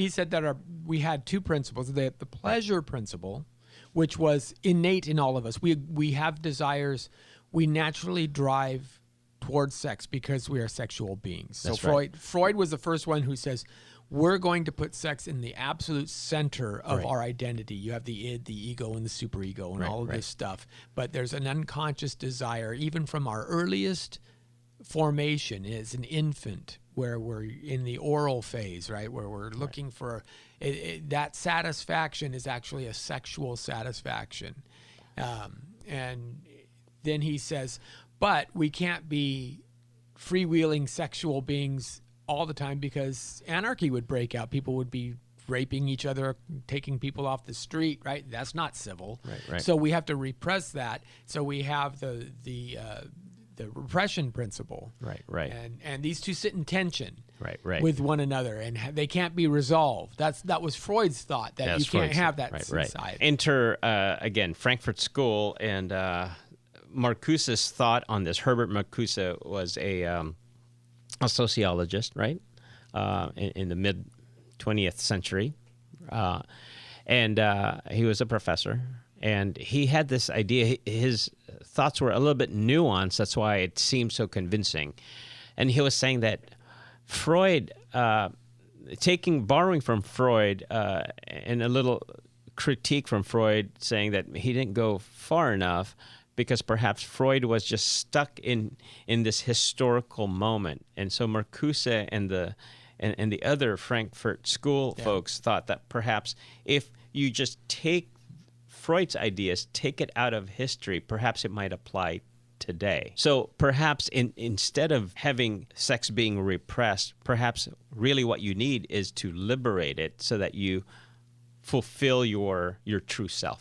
He said that we had two principles: the pleasure principle, which was innate in all of us. We have desires. We naturally drive towards sex because we are sexual beings. That's So right. Freud was the first one who says we're going to put sex in the absolute center of our identity. You have the id, the ego, and the superego, and all of this stuff. But there's an unconscious desire, even from our earliest formation as an infant, where we're in the oral phase, right, where we're looking for that satisfaction is actually a sexual satisfaction. And then he says, but we can't be freewheeling sexual beings all the time because anarchy would break out. People would be raping each other, taking people off the street, right? That's not civil. Right. So we have to repress that. So we have the repression principle. Right. And these two sit in tension Right. with one another, and they can't be resolved. That was Freud's thought, that you can't have that inside. Enter, again, Frankfurt School, and Marcuse's thought on this. Herbert Marcuse was a sociologist, right, in the mid-20th century. And he was a professor. And he had this idea. His thoughts were a little bit nuanced. That's why it seemed so convincing. And he was saying that Freud, borrowing from Freud, and a little critique from Freud, saying that he didn't go far enough because perhaps Freud was just stuck in this historical moment. And so Marcuse and the other Frankfurt School folks thought that perhaps if you just take Freud's ideas, take it out of history, perhaps it might apply today. So perhaps instead of having sex being repressed, perhaps really what you need is to liberate it so that you fulfill your true self.